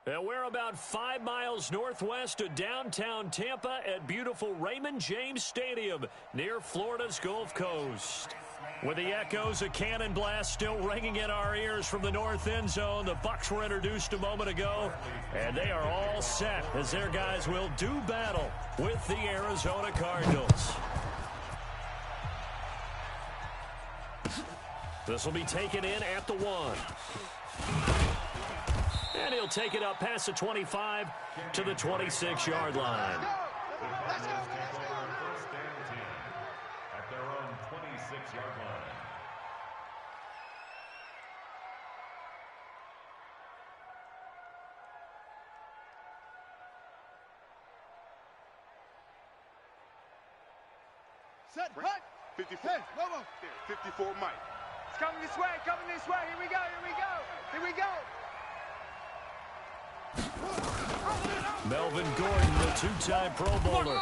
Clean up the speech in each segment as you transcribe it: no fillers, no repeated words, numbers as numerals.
And we're about 5 miles northwest of downtown Tampa at beautiful Raymond James Stadium near Florida's Gulf Coast. With the echoes of cannon blast still ringing in our ears from the north end zone, the Bucs were introduced a moment ago, and they are all set as their guys will do battle with the Arizona Cardinals. This will be taken in at the 1. And he'll take it up past the 25 to the 26-yard line. Let's go. At their own 26-yard line. Set, hut. 54. Hey, Lobo. 54, Mike. It's coming this way, Here we go, Here we go. Melvin Gordon, the two-time Pro Bowler.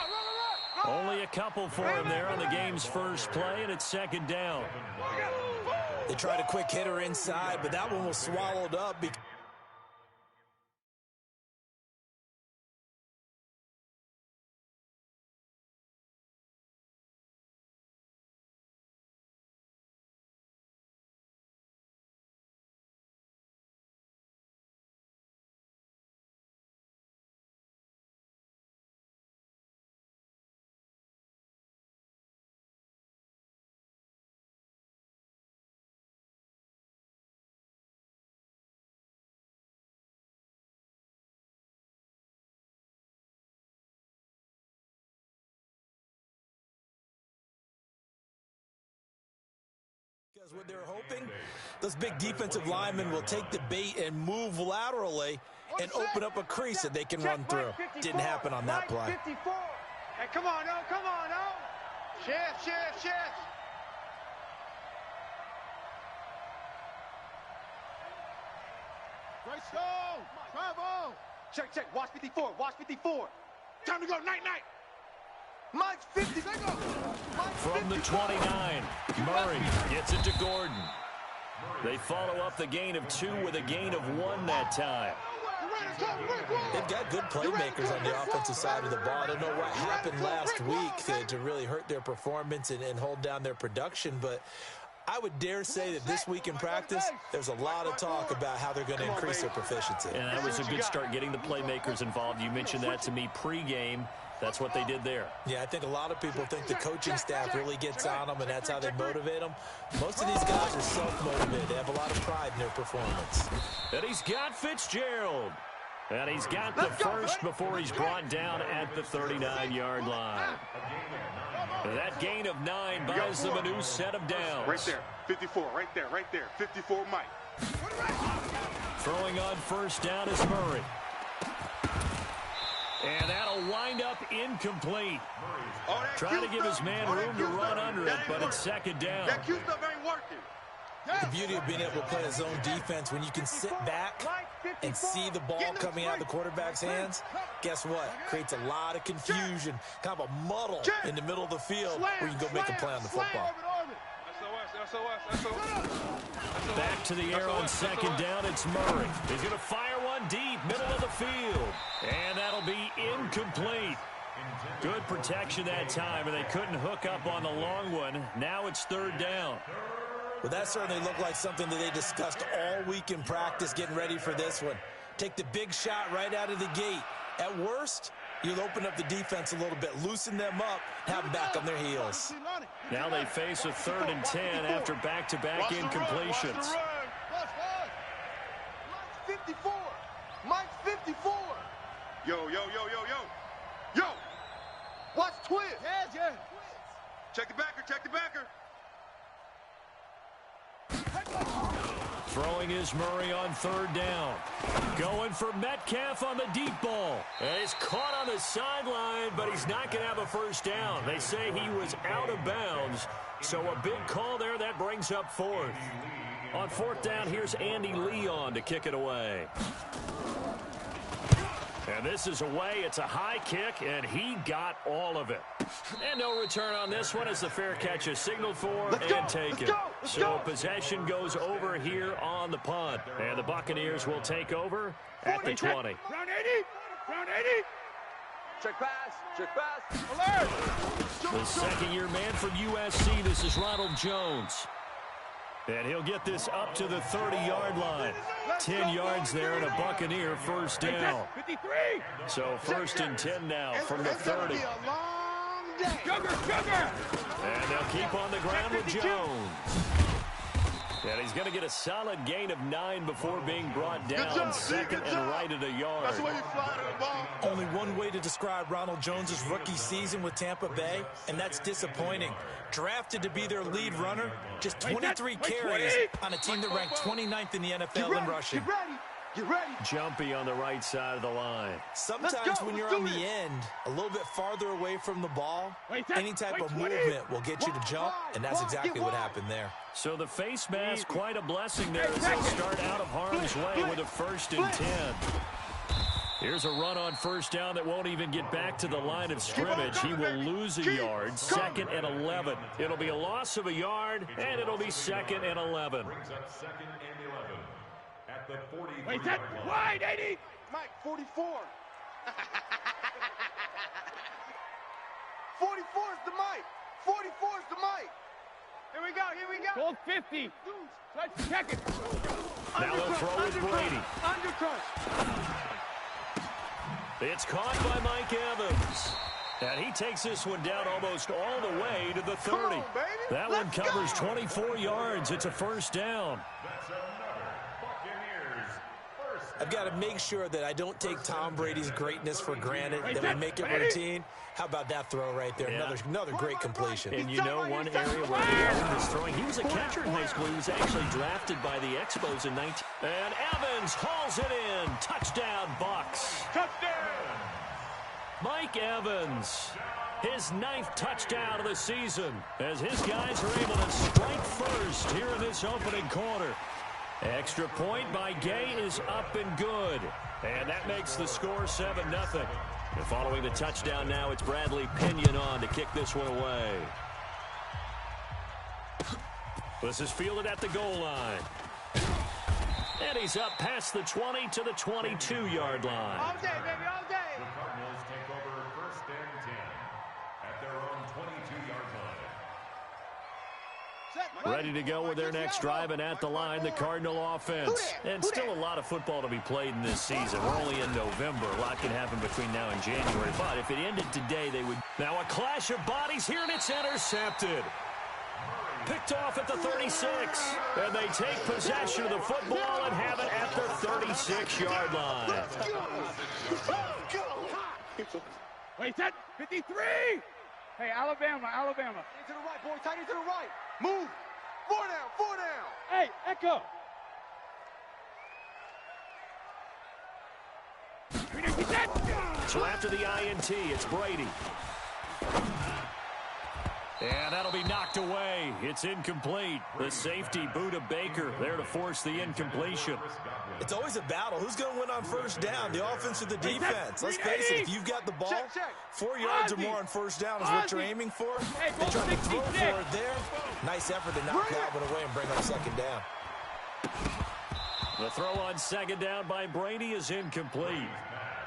Only a couple for him there on the game's first play, and it's second down. They tried a quick hitter inside, but that one was swallowed up. Because what they're hoping, those big defensive linemen will take the bait and move laterally and open up a crease that they can run through. Didn't happen on that play. 54. Hey, come on, oh. Shift. Great show. Bravo. Check. Watch 54. Time to go, night. Mike's 50. From the 29, Murray gets it to Gordon. They follow up the gain of 2 with a gain of 1 that time. They've got good playmakers on the offensive side of the ball. I don't know what happened last week to really hurt their performance and hold down their production, but I would dare say that this week in practice, there's a lot of talk about how they're going to increase their proficiency. And that was a good start getting the playmakers involved. You mentioned that to me pregame. That's what they did there. Yeah, I think a lot of people think the coaching staff really gets on them, and that's how they motivate them. Most of these guys are self-motivated. They have a lot of pride in their performance. And he's got Fitzgerald. And he's got the first before he's brought down at the 39-yard line. That gain of 9 buys them a new set of downs. Right there. 54. Right there. 54, Mike. Throwing on first down is Murray. And that'll wind up incomplete. Trying to give his man room to run under it, but it's second down. That Q stuff ain't working. The beauty of being able to play a zone defense, when you can sit back and see the ball coming out of the quarterback's hands, guess what? Creates a lot of confusion, kind of a muddle in the middle of the field where you can go make a play on the football. Back to the air on second down, it's Murray. He's going to fire one deep, middle of the field. And that'll be incomplete. Good protection that time, and they couldn't hook up on the long one. Now it's third down. Well, that certainly looked like something that they discussed all week in practice getting ready for this one. Take the big shot right out of the gate. At worst, you'll open up the defense a little bit, loosen them up, have them back on their heels. Now they face a 3rd and 10 after back-to-back incompletions. Mike's 54. Yo. Watch twist. Yeah. Check the backer. Throwing is Murray on 3rd down. Going for Metcalf on the deep ball. And he's caught on the sideline, but he's not going to have a first down. They say he was out of bounds, so a big call there. That brings up 4th. On 4th down, here's Andy Leon to kick it away. And this is away. It's a high kick, and he got all of it. And no return on this one as the fair catch is signaled for and taken. So possession goes over here on the punt. And the Buccaneers will take over at the 20. Round 80. Round 80. Check pass. Check pass. The second-year man from USC, this is Ronald Jones. And he'll get this up to the 30-yard line. 10 yards there and a Buccaneer first down. 53. So first and 10 now from the 30. Sugar. And they'll keep on the ground with Jones. And he's going to get a solid gain of 9 before being brought down. Second and right at a yard. That's why you fly to the ball. Only one way to describe Ronald Jones' rookie season with Tampa Bay, and that's disappointing. Drafted to be their lead runner, just 23 carries on a team that ranked 29th in the NFL in rushing. Get ready. Get ready. Jumpy on the right side of the line. Sometimes when you're on the end, a little bit farther away from the ball, any type of movement will get you to jump, and that's exactly what happened there. So the face mask, quite a blessing there as they start out of harm's way with a first and 10. Here's a run on first down that won't even get back to the line of scrimmage. He will lose a yard. Second and 11. It'll be a loss of a yard, and it'll be second and 11. Brings up second and 11 at the 43. Wait, that wide 80. Mike, 44. 44 is the mic. 44 is the mic. Here we go. Gold 50. Let's check it. Now they'll throw with Brady. Undercut. It's caught by Mike Evans. And he takes this one down almost all the way to the 30. Come on, baby. That one covers 24 yards. It's a first down. That's another Buccaneers first. I've got to make sure that I don't take Tom Brady's greatness for granted, that we make it routine. How about that throw right there? Yeah. Another great completion. And you know one area where he earned his throwing. He was a catcher in high school. He was actually drafted by the Expos in 19. And Evans hauls it in. Touchdown, Bucks. Touchdown. Mike Evans, his 9th touchdown of the season, as his guys are able to strike first here in this opening quarter. Extra point by Gay is up and good. And that makes the score 7-0. And following the touchdown now, it's Bradley Pinion on to kick this one away. This is fielded at the goal line. And he's up past the 20 to the 22-yard line. All day, baby, all day. The Cardinals take over first and 10 at their own 22-yard line. Ready to go with their next drive, and at the line, the Cardinal offense. And still a lot of football to be played in this season. We're only in November. A lot can happen between now and January. But if it ended today, they would... Now a clash of bodies here, and it's intercepted. Picked off at the 36. And they take possession of the football and have it at their 36-yard line. Wait, that 53. Hey, Alabama. To the right, boy. Tight into the right. Move. 4 down. Hey, Echo. So after the INT, it's Brady. And that'll be knocked away. It's incomplete. The safety, Buda Baker, there to force the incompletion. It's always a battle. Who's going to win on first down, the offense or the defense? Let's face it, if you've got the ball, 4 yards or more on first down is what you're aiming for. They try to throw for it there. Nice effort to knock that one away and bring up second down. The throw on second down by Brady is incomplete.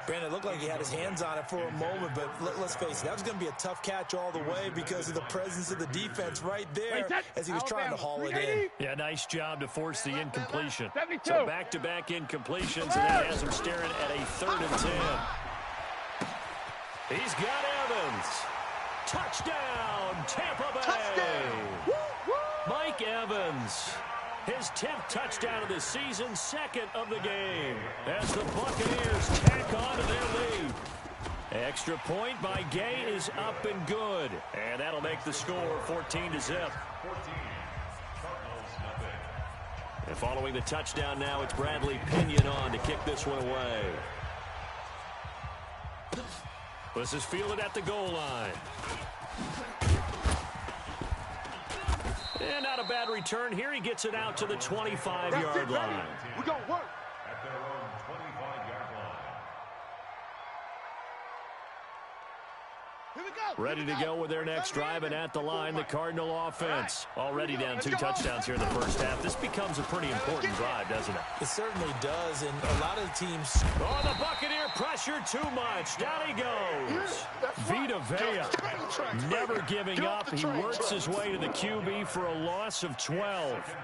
Brandon, it looked like he had his hands on it for a moment, but let's face it, that was going to be a tough catch all the way because of the presence of the defense right there as he was trying to haul it in. Yeah, nice job to force the incompletion. 72. So back-to-back incompletions, and that has him staring at a 3rd and 10. He's got Evans. Touchdown, Tampa Bay. Touchdown. Mike Evans. His 10th touchdown of the season, 2nd of the game, as the Buccaneers tack on to their lead. Extra point by Gay is up and good, and that'll make the score 14-0. 14. Cardinals nothing. And following the touchdown now, it's Bradley Pinion on to kick this one away. This is fielded at the goal line. And not a bad return here. He gets it out to the 25-yard line. We're going to work. At their own 25-yard line. Ready to go with their next drive, and at the line, the Cardinal offense. Already down 2 touchdowns here in the first half. This becomes a pretty important drive, doesn't it? It certainly does, and a lot of the teams... Oh, the Buccaneer pressure too much. Down he goes. Vita Vea never giving up. He works his way to the QB for a loss of 12.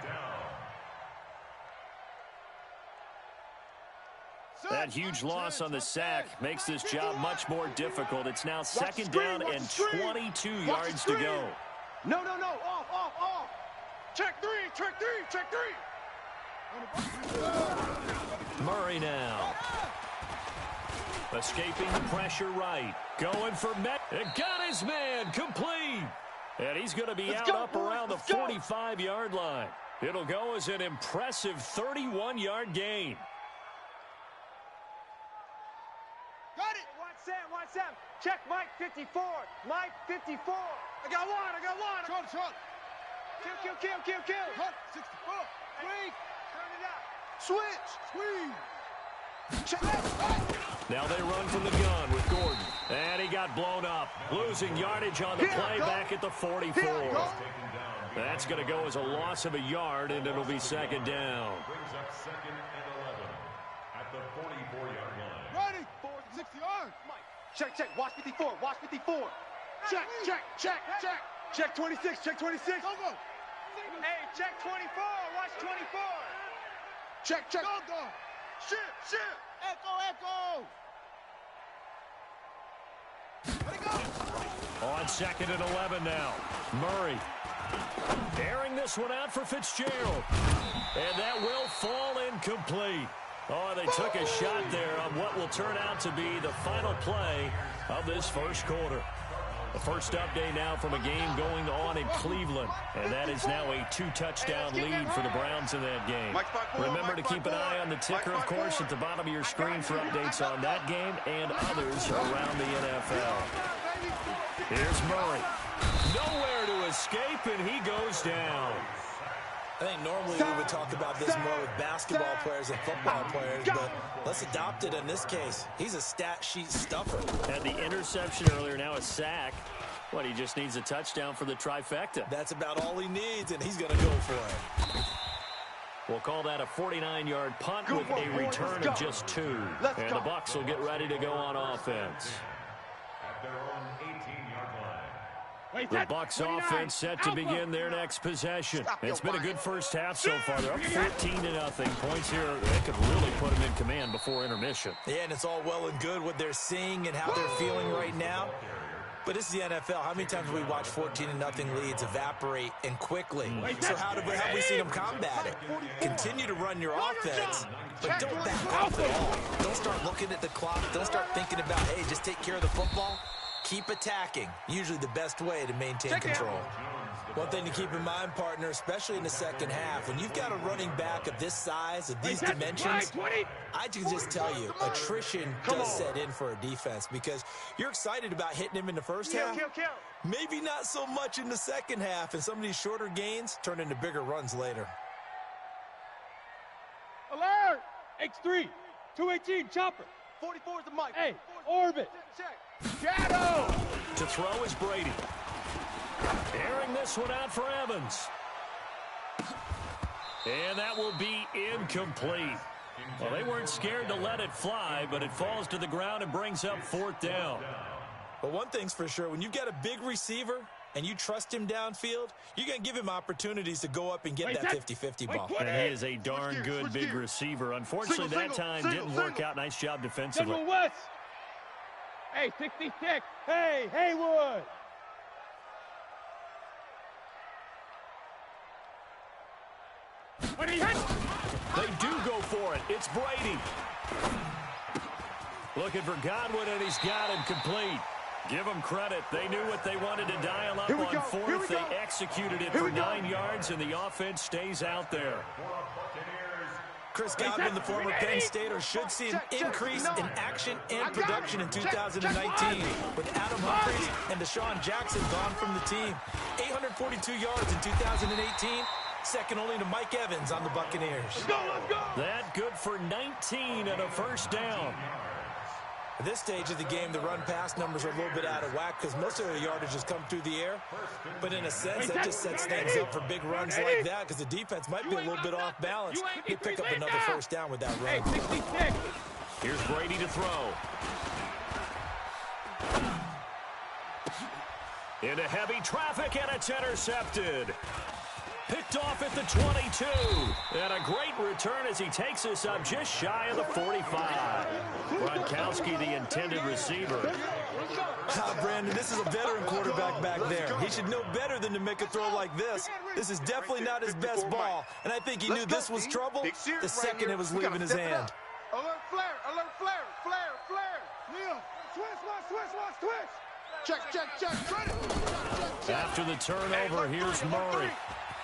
That huge loss on the sack makes this job much more difficult. It's now second down and 22 yards to go. No. Off. Check three. Murray now. Escaping the pressure right. Going for Met. It got his man complete. And he's going to be up around the 45-yard line. It'll go as an impressive 31-yard gain. Got it. Watch Sam. Check Mike 54. Mike 54. I got one. Short. Kill. Hut 64. Swing. Turn it out. Switch. Check. Now they run from the gun with Gordon. And he got blown up. Losing yardage on the play back at the 44. That's going to go as a loss of a yard, and it'll be second down. Brings up second and 11 at the 44-yard line. Ready. 60 yards. Check. Watch 54. Check. Check 26. Go. Hey, check 24. Watch 24. Check. Go. Shit. Echo. Let it go. On second and 11 now. Murray airing this one out for Fitzgerald. And that will fall incomplete. Oh, they took a shot there on what will turn out to be the final play of this first quarter. The first update now from a game going on in Cleveland. And that is now a 2-touchdown lead for the Browns in that game. Remember to keep an eye on the ticker, of course, at the bottom of your screen for updates on that game and others around the NFL. Here's Murray. Nowhere to escape, and he goes down. I think normally we would talk about this more with basketball players and football players, but let's adopt it in this case. He's a stat sheet stuffer. Had the interception earlier, now a sack. He just needs a touchdown for the trifecta. That's about all he needs, and he's going to go for it. We'll call that a 49-yard punt with a return of just 2. And the Bucs will get ready to go on offense. At their own 18-yard line. The Bucs offense set to begin their next possession. It's been a good first half so far. They're up 14-0. Points here, they could really put them in command before intermission. Yeah, and it's all well and good what they're seeing and how they're feeling right now. But this is the NFL. How many times have we watched 14-0 leads evaporate and quickly? So how have we seen them combat it? Continue to run your offense, but don't back off at all. Don't start looking at the clock. Don't start thinking about, hey, just take care of the football. Keep attacking. Usually the best way to maintain control. One thing to keep in mind, partner, especially in the second half, when you've got a running back of this size, of these dimensions, I can just tell you, attrition does set in for a defense because you're excited about hitting him in the first half. Maybe not so much in the second half, and some of these shorter gains turn into bigger runs later. Alert! X3, 218, chopper. 44 is the mic. Hey, orbit. Shadow! To throw is Brady. Airing this one out for Evans. And that will be incomplete. Well, they weren't scared to let it fly, but it falls to the ground and brings up 4th down. But one thing's for sure, when you've got a big receiver and you trust him downfield, you're going to give him opportunities to go up and get that 50-50 ball. And he is a darn good big receiver. Unfortunately, that time didn't work out. Nice job defensively. Single West. Hey, 66. Hey, Haywood. When he hits. They do go for it. It's Brady. Looking for Godwin, and he's got him complete. Give them credit. They knew what they wanted to dial up on 4th. They executed it for 9 yards, and the offense stays out there. Chris Godwin, the former Penn Stater, should see an increase in action and production in 2019 with Adam Humphries and Deshaun Jackson gone from the team. 842 yards in 2018, second only to Mike Evans on the Buccaneers. That good for 19 and a first down. At this stage of the game, the run-pass numbers are a little bit out of whack because most of the yardage has come through the air. But in a sense, that just sets things up for big runs like that because the defense might be a little bit off balance. They pick up another first down with that run. Here's Brady to throw. Into heavy traffic, and it's intercepted. Picked off at the 22. And a great return as he takes this up just shy of the 45. Gronkowski, the intended receiver. Brandon, this is a veteran quarterback back there. He should know better than to make a throw like this. This is definitely not his best ball. And I think he knew this was trouble the second it was leaving his hand. Alert flare, alert flare, flare, flare. Leo, switch. Check. After the turnover, here's Murray.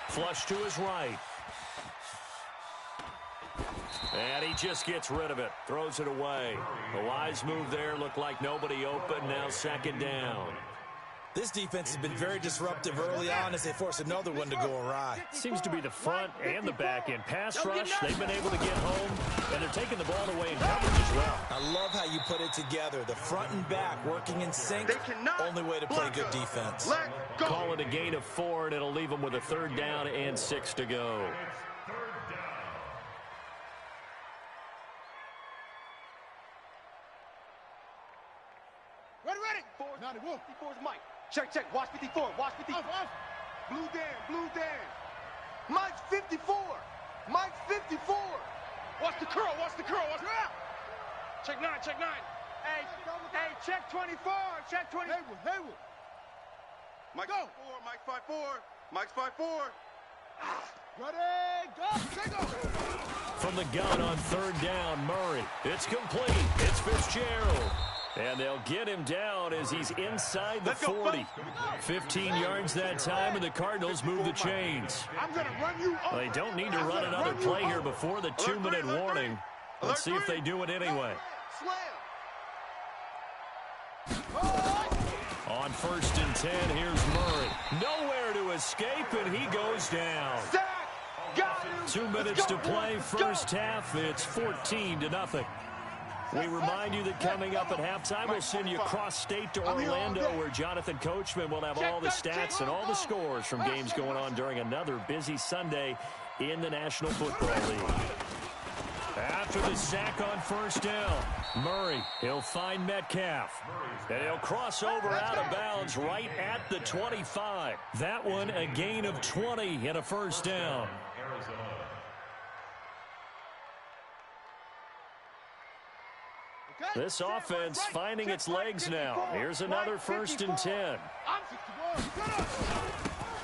Flush to his right. And he just gets rid of it. Throws it away. A wise move there. Looked like nobody open. Now second down. This defense has been very disruptive early on as they force another one to go awry. Seems to be the front and the back end. Pass rush, they've been able to get home, and they're taking the ball away in coverage as well. I love how you put it together. The front and back working in sync. Only way to play good defense. Let go. Call it a gain of 4, and it'll leave them with a third down and 6 to go. Ready. 94's Mike. Check. Watch 54. Blue Dan. Mike's 54. Watch the curl. Watch it out. Check 9. Hey, check 24. Haywood. Mike Go. 5'4", Mike's 5'4". Ready, go. From the gun on third down, Murray. It's complete. It's Fitzgerald. And they'll get him down as he's inside the 40. 15 yards that time, and the Cardinals move the chains. I'm going to run you over. They don't need to run another play here before the 2-minute warning. Let's see if they do it anyway. On 1st and 10, here's Murray. Nowhere to escape, and he goes down. 2 minutes to play, first half. It's 14-0. We remind you that coming up at halftime, we'll send you cross-state to Orlando, where Jonathan Coachman will have all the stats and all the scores from games going on during another busy Sunday in the National Football League. After the sack on first down, Murray, he'll find Metcalf. And he'll cross over out of bounds right at the 25. That one a gain of 20 and a first down. This offense finding its legs now. Here's another 1st and 10.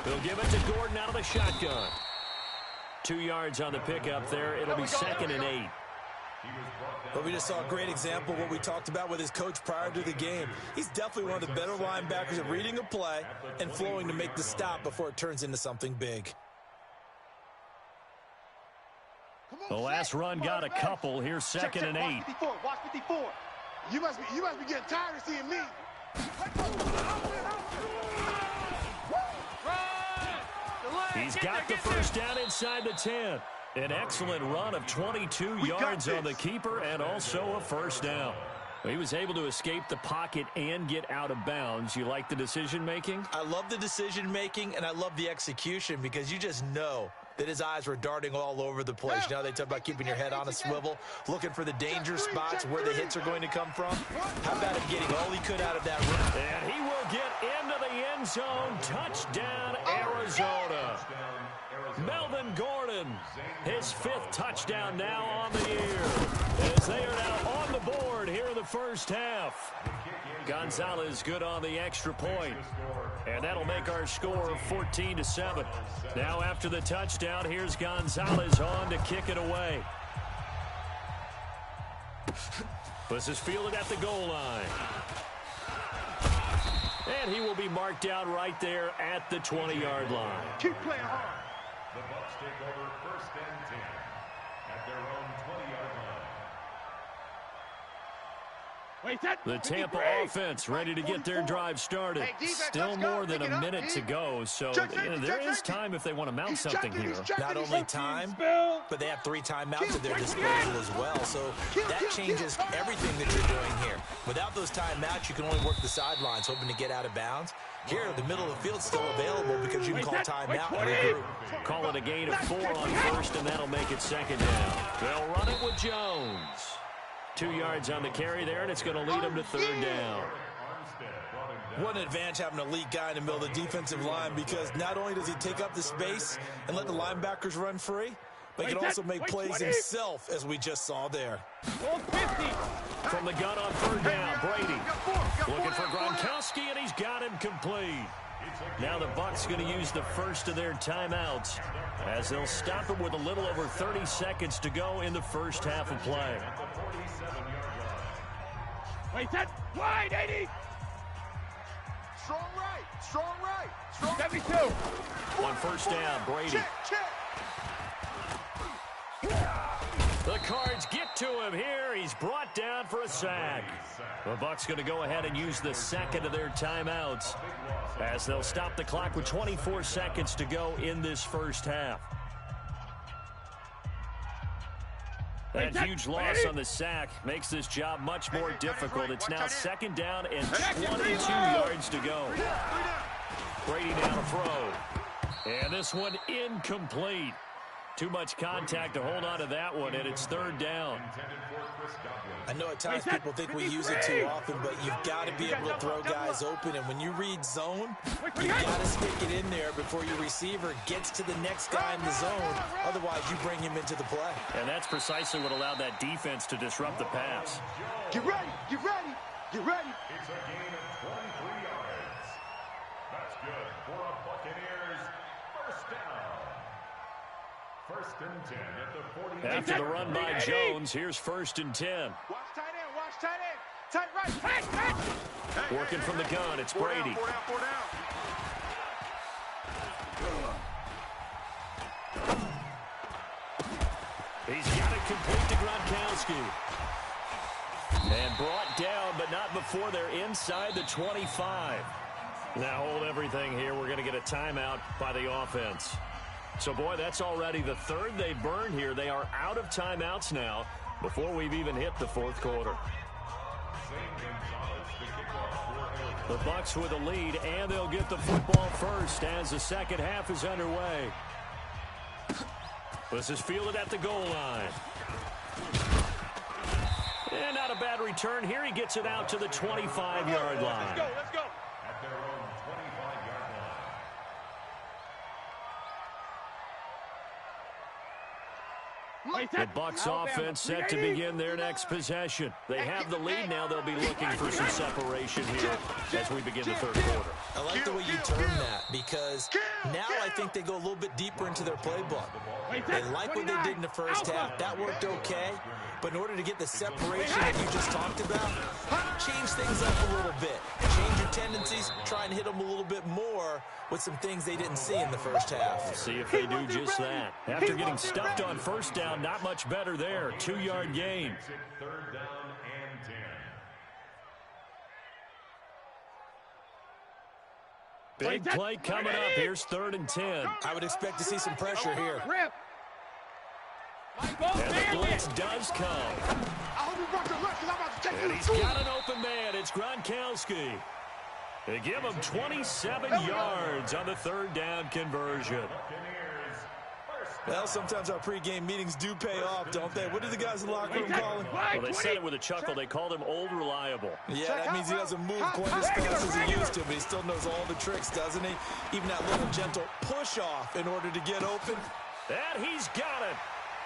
They'll give it to Gordon out of the shotgun. 2 yards on the pickup there. It'll be 2nd and 8. But we just saw a great example of what we talked about with his coach prior to the game. He's definitely one of the better linebackers at reading a play and flowing to make the stop before it turns into something big. The last run got a couple. Here's 2nd and 8. Watch 54. You must be getting tired of seeing me. He's got the first down inside the 10. An excellent run of 22 yards on the keeper and also a first down. He was able to escape the pocket and get out of bounds. You like the decision-making? I love the decision-making, and I love the execution because you just know that his eyes were darting all over the place. You know, they talk about keeping your head on a swivel, looking for the danger spots where the hits are going to come from. How about him getting all he could out of that run? And he will get into the end zone. Touchdown, Arizona. Melvin Gordon, his 5th touchdown now on the year, as they are now on the board here in the first half. Gonzalez good on the extra point, and that'll make our score 14-7. Now after the touchdown, here's Gonzalez on to kick it away. This is fielded at the goal line. And he will be marked down right there at the 20-yard line. Keep playing hard. The Bucs take over 1st and 10 at their own 20-yard line. The Tampa offense ready to get their drive started. Still more than a minute to go, so there is time if they want to mount something here. Not only time, but they have 3 timeouts at their disposal as well. So that changes everything that you're doing here. Without those timeouts, you can only work the sidelines, hoping to get out of bounds. Here, the middle of the field's still available because you can call timeout and regroup. Call it a gain of 4 on first, and that'll make it second down. They'll run it with Jones. 2 yards on the carry there, and it's going to lead them to third down. What an advantage having an elite guy in the middle of the defensive line, because not only does he take up the space and let the linebackers run free, but he can also make plays himself, as we just saw there. From the gun on third down, Brady looking for Gronkowski, and he's got him complete. Now the Bucs going to use the first of their timeouts as they'll stop it with a little over 30 seconds to go in the first half of play. Wait, that wide, 80. Strong right. Strong right. Strong 72. On first down, Brady. Check. The Cards get to him here. He's brought down for a sack. The Bucs going to go ahead and use the second of their timeouts as they'll stop the clock with 24 seconds to go in this first half. That huge loss on the sack makes this job much more difficult. It's now second down and 22 yards to go. Brady now to throw. And this one incomplete. Too much contact to hold on to that one, and it's third down. I know at times people think we use it too often, but you've got to be able to throw guys open. And when you read zone, you've got to stick it in there before your receiver gets to the next guy in the zone. Otherwise, you bring him into the play. And that's precisely what allowed that defense to disrupt the pass. Get ready. Get ready. Get ready. It's a gain of 23 yards. That's good for a Buccaneers first down. First and 10 at the 40. After the run by Jones, here's first and 10. Watch tight end. Watch tight end. Tight right. Working from the gun, it's Brady. Four down. He's got it complete to Gronkowski. And brought down, but not before they're inside the 25. Now hold everything here. We're going to get a timeout by the offense. So, boy, that's already the third they've burned here. They are out of timeouts now before we've even hit the fourth quarter. The Bucs with a lead, and they'll get the football first as the second half is underway. This is fielded at the goal line. And not a bad return here. He gets it out to the 25-yard line. Let's go. At their own 25-yard line. The Bucs offense set to begin their next possession. They have the lead now. They'll be looking for some separation here as we begin the third quarter. I like the way you term that, because now I think they go a little bit deeper into their playbook. They like what they did in the first half. That worked okay. But in order to get the separation that you just talked about, change things up a little bit. Change your tendencies, try and hit them a little bit more with some things they didn't see in the first half. See if they do just that. After getting stuffed on first down, not much better there. 2-yard gain. Third down and 10. Big play coming up. Here's third and 10. I would expect to see some pressure here. And the blitz does come. I hope you brought your lunch, because I'm about to take And you he's to got an open man. It's Gronkowski. They give him 27 yards on the third down conversion. Well, sometimes our pregame meetings do pay off, don't they? What do the guys in the locker room call him? Well, they said it with a chuckle. They called him Old Reliable. Yeah, that means he doesn't move quite as fast as he used to, but he still knows all the tricks, doesn't he? Even that little gentle push-off in order to get open. And he's got it.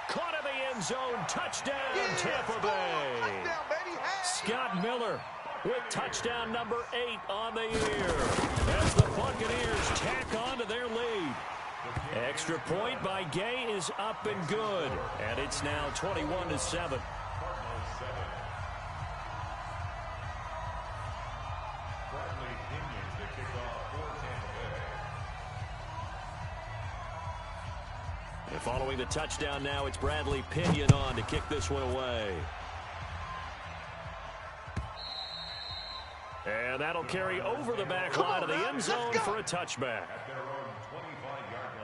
Caught in the end zone. Touchdown, Tampa Bay. Touchdown, baby. Hey. Scott Miller with touchdown number 8 on the year as the Buccaneers tack on to their lead. Extra point by Gay is up and good, and it's now 21-7. And following the touchdown now, it's Bradley Pinion on to kick this one away. And that'll carry over the back line of the end zone for a touchback. At their own 25-yard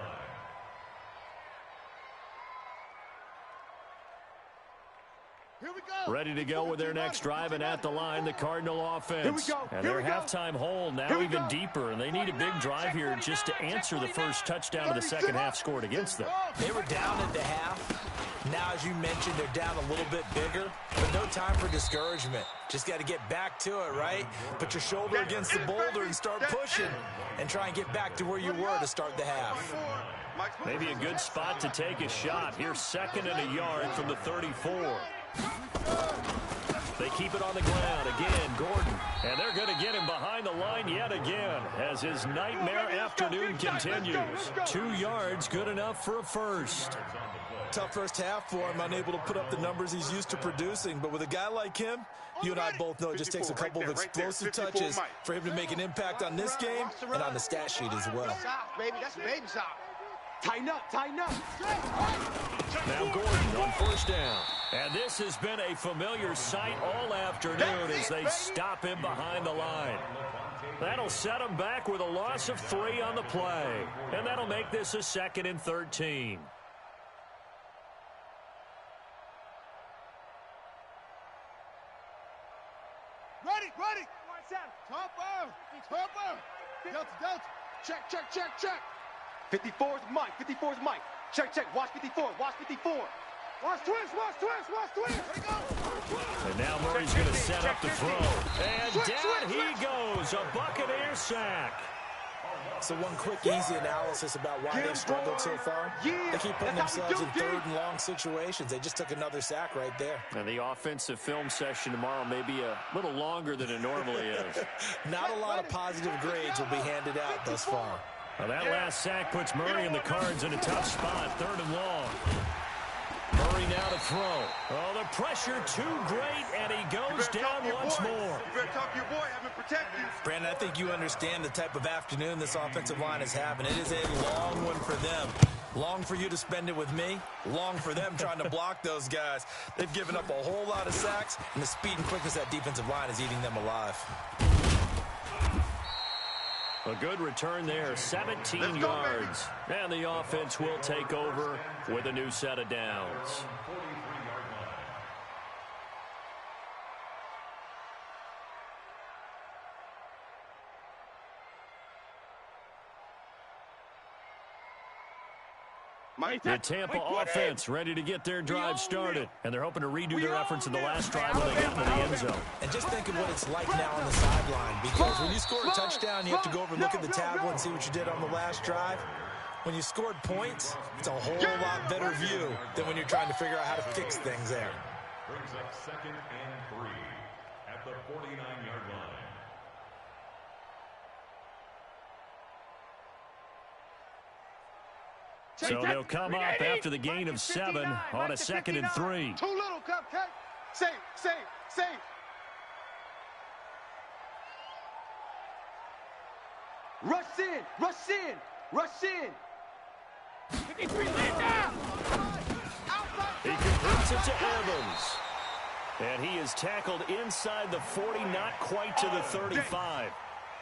Ready to go with their next drive, and at the line, the Cardinal offense. And their halftime hole now even deeper, and they need a big drive here just to answer the first touchdown of the second half scored against them. They were down at the half. Now, as you mentioned, they're down a little bit bigger, but no time for discouragement. Just got to get back to it, right? Put your shoulder against the boulder and start pushing and try and get back to where you were to start the half. Maybe a good spot to take a shot. Here's 2nd and a yard from the 34. They keep it on the ground. Again, Gordon. And they're going to get him behind the line yet again as his nightmare afternoon continues. 2 yards, good enough for a first. Tough first half for him, unable to put up the numbers he's used to producing. But with a guy like him, you and I both know it just takes a couple of explosive touches for him to make an impact on this game and on the stat sheet as well. Baby, that's baby shot. Tighten up, tighten up. Now Gordon on first down. And this has been a familiar sight all afternoon as they stop him behind the line. That'll set him back with a loss of 3 on the play. And that'll make this a 2nd and 13. Ready. Top out. Delta. Check. 54 is Mike. Check. Watch 54. Watch twist. There you go. And now Murray's going to set up the throw. And down he goes. A Buccaneer sack. So one quick, easy analysis about why they've struggled so far. They keep putting themselves in 3rd and long situations. They just took another sack right there. And the offensive film session tomorrow may be a little longer than it normally is. Not a lot of positive grades will be handed out thus far. Well, that last sack puts Murray and the Cards in a tough spot, 3rd and long. Murray now to throw. Oh, the pressure too great, and he goes down once more. You better talk to your boy, have him protect you. Brandon, I think you understand the type of afternoon this offensive line is having. It is a long one for them. Long for you to spend it with me. Long for them trying to block those guys. They've given up a whole lot of sacks, and the speed and quickness of that defensive line is eating them alive. A good return there, 17 yards. And the offense will take over with a new set of downs. The Tampa offense ready to get their drive started. And they're hoping to redo their efforts in the last drive when they get into the end zone. And just think of what it's like now on the sideline. Because when you score a touchdown, you have to go over and look at the tablet and see what you did on the last drive. When you scored points, it's a whole lot better view than when you're trying to figure out how to fix things there. Brings up 2nd and 3 at the 49-yard line. So they'll come up after the gain of 7 on a 2nd and 3. Too little, Cupcake. Safe. Rush in. 53, land down. He completes it to Evans. And he is tackled inside the 40, not quite to the 35.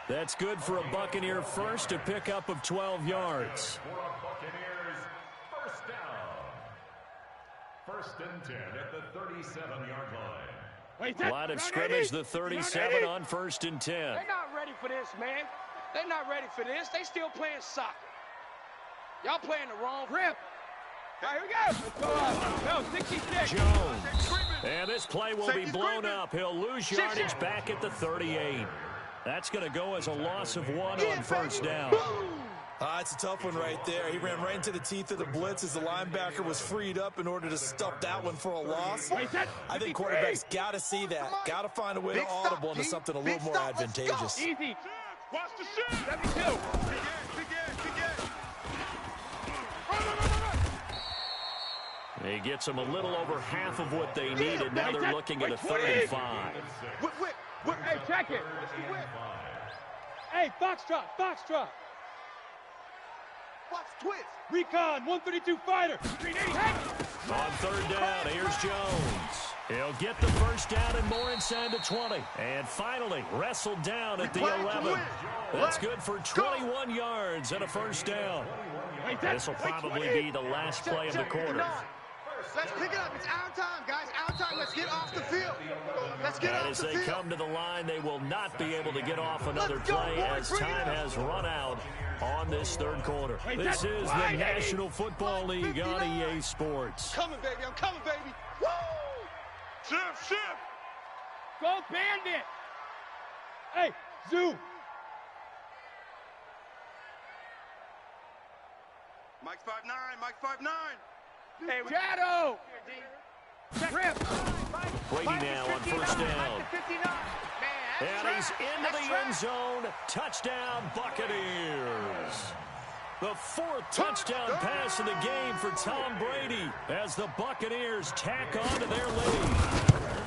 That's good for a Buccaneer first, a pickup of 12 yards. For a Buccaneers first down. 1st and 10 at the 37-yard line. Line of scrimmage, the 37 on 1st and 10. They're not ready for this, man. They're not ready for this. They still playing soccer. Y'all playing the wrong grip. All right, here we go. Let's go. No, 66. Jones. And this play will be blown up. He'll lose yardage back at the 38. That's going to go as a loss of 1 on first down. It's a tough one right there. He ran right into the teeth of the blitz as the linebacker was freed up in order to stuff that one for a loss. I think quarterbacks got to see that. Got to find a way to audible into something a little more advantageous. Easy. Watch the shoot. 72. He gets them a little over half of what they needed. Now they're looking at a 3rd and 5. Hey, check it. Hey, Foxtrot. Watch twist. Recon, 132 fighter. 380. On 3rd down, here's Jones. He'll get the first down and more inside the 20. And finally, wrestled down at the 11. That's good for 21 yards and a first down. This will probably be the last play of the quarter. Let's pick it up. It's our time, guys. Our time. Let's get off the field. Let's get off the field. As they come to the line, they will not be able to get off another play as time has run out on this third quarter. This is the National Football League on EA Sports. I'm coming, baby. I'm coming, baby. Woo! Shift. Go Bandit. Hey, Zoo. Mike's 5'9", Mike's 5'9". Hey, Shadow. Rip. Brady now on first down. And he's into the end zone. Touchdown, Buccaneers. The fourth touchdown pass of the game for Tom Brady as the Buccaneers tack on to their lead.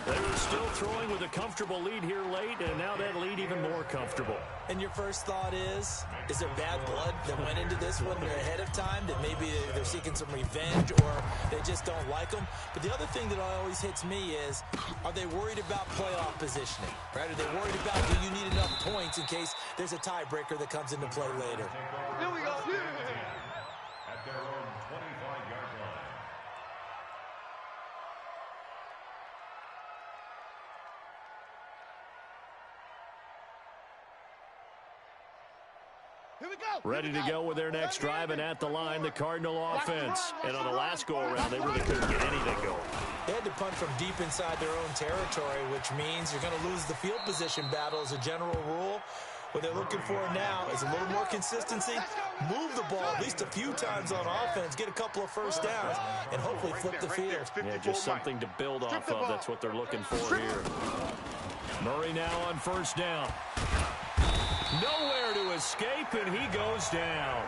They were still throwing with a comfortable lead here late, and now that lead even more comfortable. And your first thought is there bad blood that went into this one ahead of time, that maybe they're seeking some revenge or they just don't like them? But the other thing that always hits me is, are they worried about playoff positioning? Right? Are they worried about, do you need enough points in case there's a tiebreaker that comes into play later? Here we go. At their own 25-yard line. Here we go. Ready to go with their next drive, and at the line, the Cardinal offense. And on the last go-around, they really couldn't get anything going. They had to punt from deep inside their own territory, which means you're going to lose the field position battle as a general rule. What they're looking for now is a little more consistency, move the ball at least a few times on offense, get a couple of first downs, and hopefully flip the field. Yeah, just something to build off of. That's what they're looking for here. Murray now on first down. Nowhere to escape, and he goes down.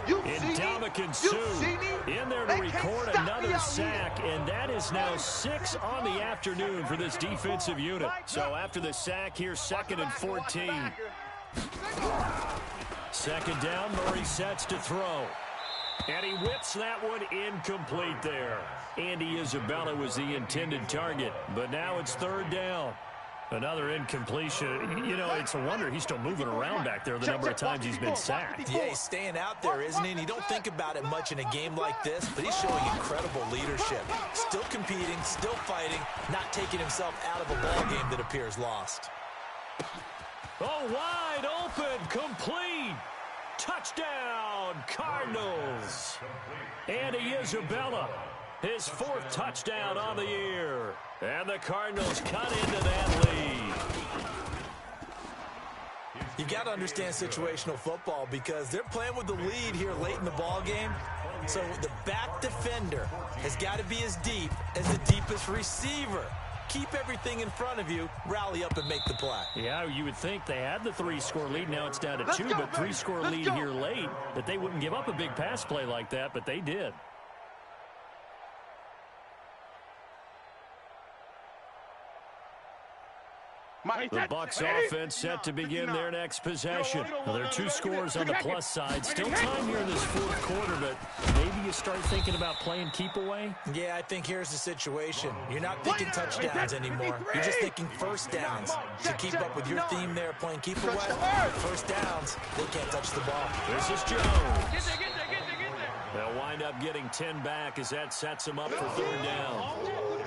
Ndamukong Suh in there to record another sack, and that is now 6 on the afternoon for this defensive unit. So after the sack here, 2nd and 14. Second down, Murray sets to throw. And he whips that one incomplete there. Andy Isabella was the intended target, but now it's third down. Another incompletion. You know, it's a wonder he's still moving around back there the number of times he's been sacked. Yeah, he's staying out there, isn't he? And you don't think about it much in a game like this, but he's showing incredible leadership. Still competing, still fighting, not taking himself out of a ball game that appears lost. Oh, wide open, complete. Touchdown, Cardinals. Andy Isabella, his 4th touchdown on the year. And the Cardinals cut into that lead. You got to understand situational football because they're playing with the lead here late in the ball game. So the back defender has got to be as deep as the deepest receiver. Keep everything in front of you, rally up and make the play. Yeah, you would think they had the 3-score lead. Now it's down to 2, but 3-score lead here late, that they wouldn't give up a big pass play like that, but they did. The Bucs offense set to begin their next possession. Well, there are 2 scores on the plus side. Still time here in this 4th quarter, but maybe you start thinking about playing keep away? Yeah, I think here's the situation. You're not thinking touchdowns anymore. You're just thinking first downs. To keep up with your theme there, playing keep away, first downs, they can't touch the ball. This is Jones. They'll wind up getting 10 back as that sets them up for third down.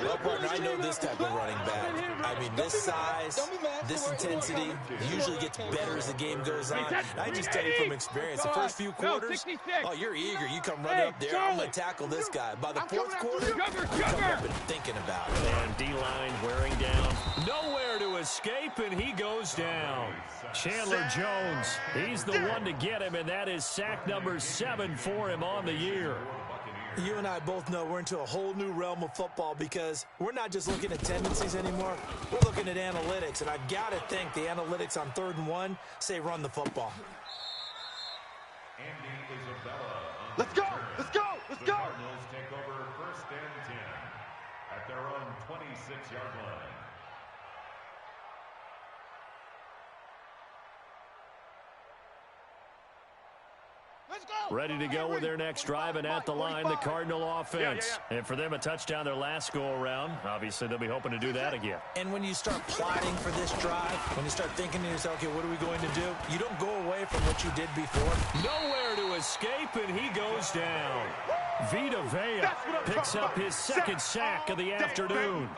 Well, partner, I know this type of running back. I mean, this size, this intensity usually gets better as the game goes on. I just tell you from experience, the first few quarters, oh, you're eager. You come running up there, I'm going to tackle this guy. By the 4th quarter, you come up and thinking about it. And D-line wearing down. Nowhere to escape, and he goes down. Chandler Jones, he's the one to get him, and that is sack number 7 for him on the year. You and I both know we're into a whole new realm of football because we're not just looking at tendencies anymore. We're looking at analytics, and I've got to think the analytics on 3rd and 1 say run the football. Andy Isabella. Let's go! Let's go! Let's go! The Cardinals take over 1st and 10 at their own 26-yard line. Ready to go with their next drive, and at the line, the Cardinal offense. And for them, a touchdown their last go-around. Obviously, they'll be hoping to do that again. And when you start plotting for this drive, when you start thinking to yourself, okay, what are we going to do? You don't go away from what you did before. Nowhere to escape, and he goes down. Vita Vea picks up his second sack of the afternoon.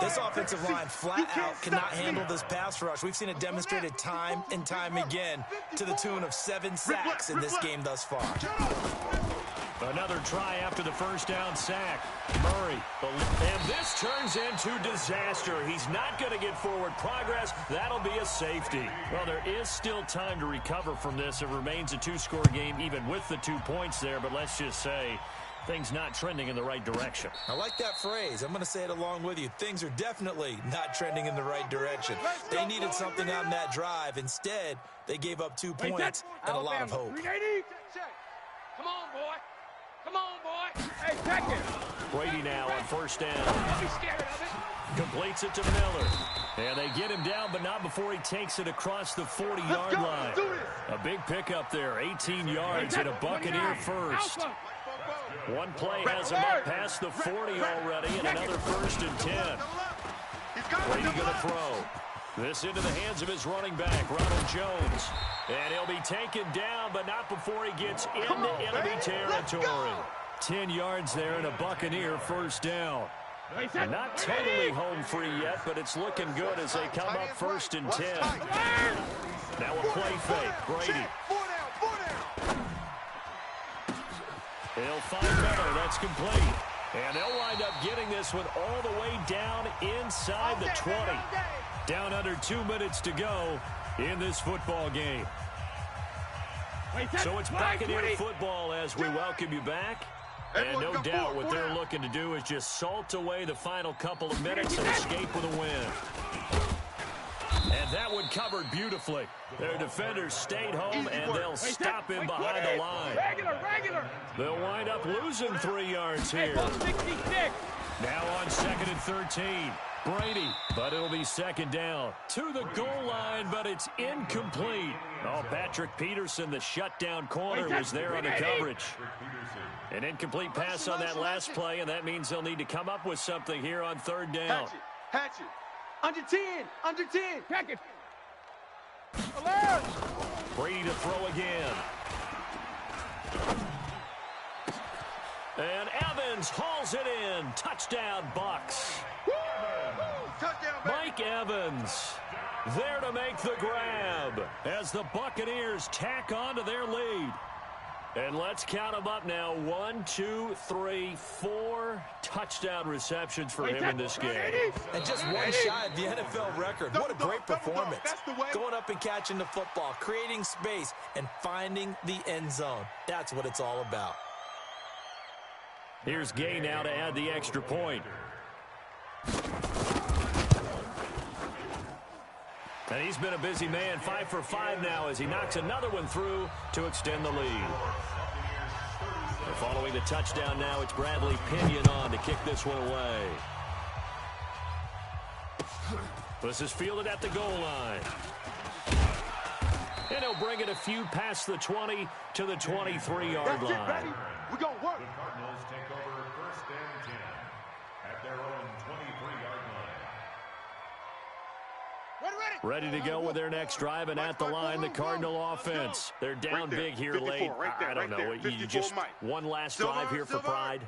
This offensive line flat out cannot handle this pass rush. We've seen it demonstrated time and time again to the tune of 7 sacks in this game thus far. Another try after the first down sack. Murray. And this turns into disaster. He's not going to get forward progress. That'll be a safety. Well, there is still time to recover from this. It remains a 2-score game even with the 2 points there. But let's just say things not trending in the right direction. I like that phrase. I'm going to say it along with you. Things are definitely not trending in the right direction. They needed something on that drive. Instead, they gave up 2 points and a lot of hope. Come on, boy. Come on, boy. Hey, check it. Brady now on first down. Don't be scared of it. Completes it to Miller. And they get him down, but not before he takes it across the 40-yard line. A big pickup there, 18 yards and a Buccaneer first. One play has him up past the 40 already, and another 1st and 10. Brady going to throw. This into the hands of his running back, Ronald Jones. And he'll be taken down, but not before he gets into enemy territory. 10 yards there and a Buccaneer first down. Not totally home free yet, but it's looking good as they come up 1st and 10. Now a play fake. Brady. He'll find Miller. That's complete. And they'll wind up getting this one all the way down inside the 20. Down under 2 minutes to go in this football game. So it's Buccaneer football as we welcome you back. And no doubt what they're looking to do is just salt away the final couple of minutes and escape with a win. And that one covered beautifully. Their defenders stayed home, and they'll stop him behind the line. They'll wind up losing 3 yards here. Now on 2nd and 13. Brady, but it'll be 2nd down. To the goal line, but it's incomplete. Oh, Patrick Peterson, the shutdown corner, was there on the coverage. An incomplete pass on that last play, and that means they'll need to come up with something here on 3rd down. Hatch it. Under 10. Under 10. Check it. Brady to throw again. And Evans hauls it in. Touchdown, Bucks. Mike Evans there to make the grab as the Buccaneers tack on to their lead. And let's count them up now. 1, 2, 3, 4 touchdown receptions for him in this game. And just one shy of the NFL record. What a great performance. Going up and catching the football, creating space, and finding the end zone. That's what it's all about. Here's Gay now to add the extra point. And he's been a busy man, 5 for 5 now as he knocks another one through to extend the lead. And following the touchdown now, it's Bradley Pinion on to kick this one away. This is fielded at the goal line. And he'll bring it a few past the 20 to the 23-yard line. We're going to work. The Cardinals take over 1st and 10 at their own 23-yard line. Ready to go with their next drive, and at the line, the Cardinal offense. They're down big here late. I don't know. You just one last drive here for pride.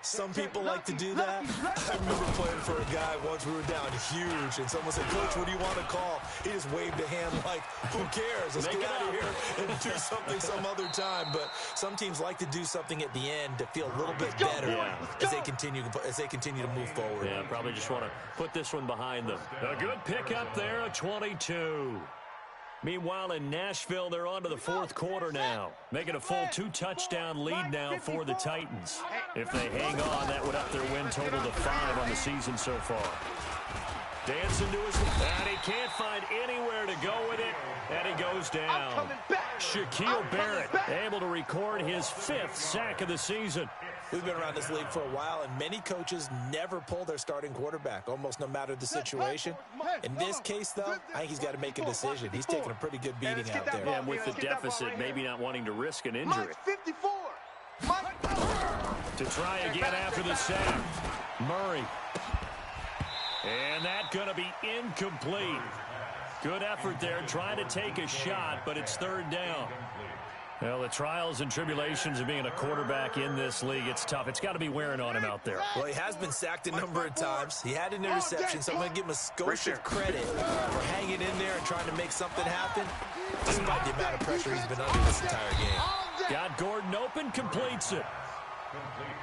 Some people like to do that. I remember playing for a guy once. We were down huge, and someone said, "Coach, what do you want to call?" He just waved a hand like, "Who cares? Let's get out of here and do something some other time." But some teams like to do something at the end to feel a little bit better as they continue to move forward. Yeah, probably just want to put this one behind them. A good pickup there, a 22. Meanwhile, in Nashville, they're on to the 4th quarter now, making a full 2-touchdown lead now for the Titans. If they hang on, that would up their win total to 5 on the season so far. Dancing to his, and he can't find anywhere to go with it, and he goes down. Shaquille Barrett able to record his 5th sack of the season. We've been around this league for a while, and many coaches never pull their starting quarterback, almost no matter the situation. In this case, though, I think he's got to make a decision. He's taking a pretty good beating out there. And with the deficit, maybe not wanting to risk an injury. To try again after the sack. Murray. And that's going to be incomplete. Good effort there, trying to take a shot, but it's 3rd down. Well, the trials and tribulations of being a quarterback in this league, it's tough. It's got to be wearing on him out there. Well, he has been sacked a number of times. He had an interception, so I'm going to give him a skosh of credit for hanging in there and trying to make something happen, despite the amount of pressure he's been under this entire game. Got Gordon open, completes it.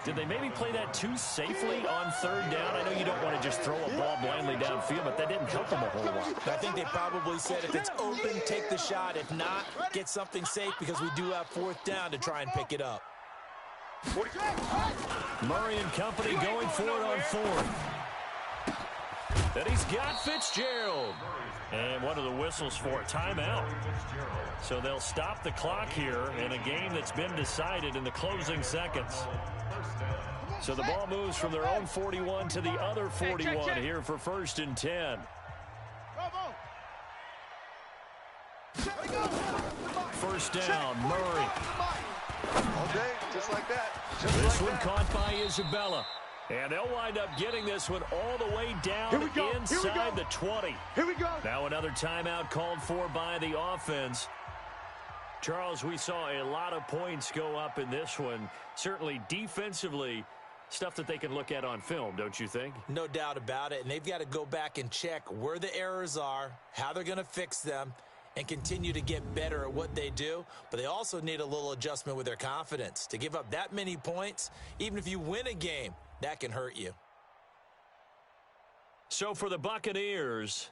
Did they maybe play that too safely on third down? I know you don't want to just throw a ball blindly downfield, but that didn't help them a whole lot. I think they probably said if it's open, take the shot. If not, get something safe because we do have fourth down to try and pick it up. Murray and company going for it on fourth. And he's got Fitzgerald. And what are the whistles for? Timeout. So they'll stop the clock here in a game that's been decided in the closing seconds. So the ball moves from their own 41 to the other 41 here for 1st and 10. First down, Murray. Okay, just like that. This one caught by Isabella. And they'll wind up getting this one all the way down inside the 20. Here we go. Now another timeout called for by the offense. Charles, we saw a lot of points go up in this one. Certainly defensively, stuff that they can look at on film, don't you think? No doubt about it. And they've got to go back and check where the errors are, how they're going to fix them, and continue to get better at what they do. But they also need a little adjustment with their confidence. To give up that many points, even if you win a game, that can hurt you. So for the Buccaneers,